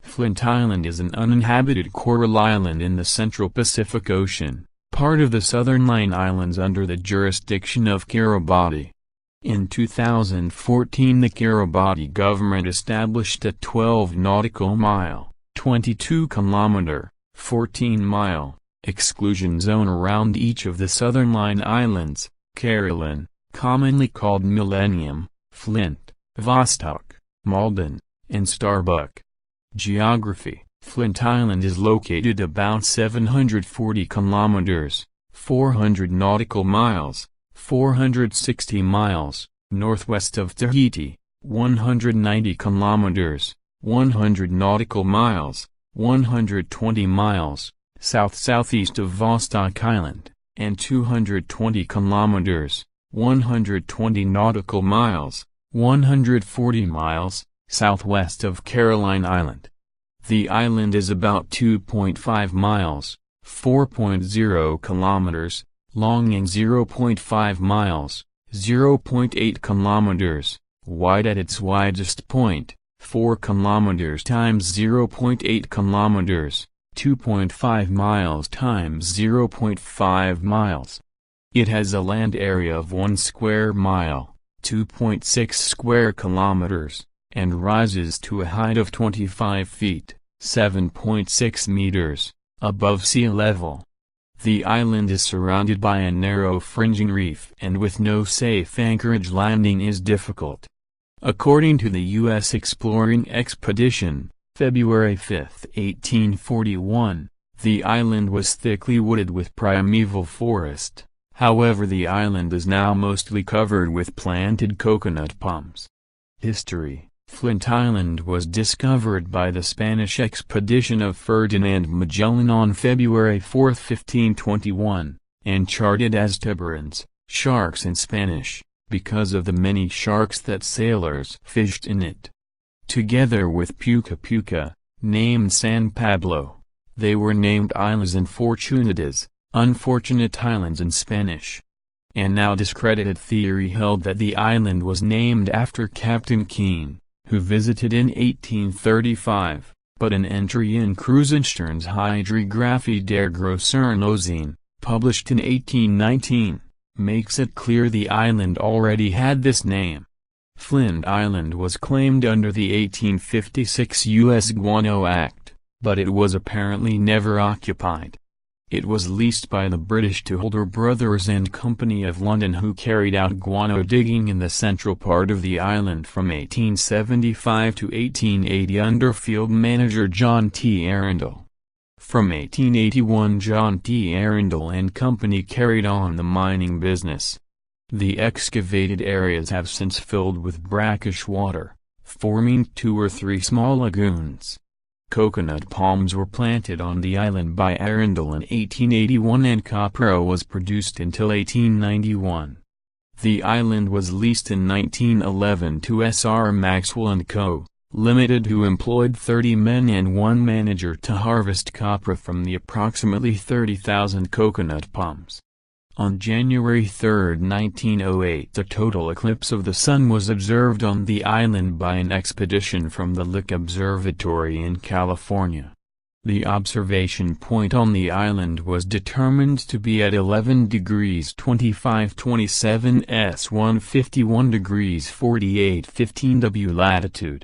Flint Island is an uninhabited coral island in the central Pacific Ocean, part of the Southern Line Islands under the jurisdiction of Kiribati. In 2014 the Kiribati government established a 12 nautical mile, 22 kilometer, 14 mile, exclusion zone around each of the Southern Line Islands, Caroline, commonly called Millennium, Flint, Vostok, Malden, and Starbuck. Geography: Flint Island is located about 740 kilometers, 400 nautical miles, 460 miles, northwest of Tahiti, 190 kilometers, 100 nautical miles, 120 miles, south-southeast of Vostok Island, and 220 kilometers, 120 nautical miles, 140 miles, southwest of Caroline Island. The island is about 2.5 miles, 4.0 kilometers, long and 0.5 miles, 0.8 kilometers, wide at its widest point, 4 kilometers times 0.8 kilometers, 2.5 miles times 0.5 miles. It has a land area of 1 square mile, 2.6 square kilometers, and rises to a height of 25 feet, 7.6 meters, above sea level. The island is surrounded by a narrow fringing reef and with no safe anchorage landing is difficult. According to the U.S. exploring expedition, February 5, 1841, the island was thickly wooded with primeval forest, however the island is now mostly covered with planted coconut palms. History: Flint Island was discovered by the Spanish expedition of Ferdinand Magellan on February 4, 1521, and charted as tiburones, sharks in Spanish, because of the many sharks that sailors fished in it. Together with Puca Puca, named San Pablo, they were named Islas Infortunadas, unfortunate islands in Spanish. An now discredited theory held that the island was named after Captain Keane, who visited in 1835, but an entry in Krusenstern's Hydrographie der Grosseren Ozeane, published in 1819, makes it clear the island already had this name. Flint Island was claimed under the 1856 U.S. Guano Act, but it was apparently never occupied. It was leased by the British to Holder Brothers and Company of London, who carried out guano digging in the central part of the island from 1875 to 1880 under field manager John T. Arundel. From 1881 John T. Arundel and Company carried on the mining business. The excavated areas have since filled with brackish water, forming 2 or 3 small lagoons. Coconut palms were planted on the island by Arundel in 1881 and copra was produced until 1891. The island was leased in 1911 to S.R. Maxwell & Co., Limited, who employed 30 men and 1 manager to harvest copra from the approximately 30,000 coconut palms. On January 3, 1908, a total eclipse of the sun was observed on the island by an expedition from the Lick Observatory in California. The observation point on the island was determined to be at 11 degrees 25'27" S 151 degrees 48'15" W latitude.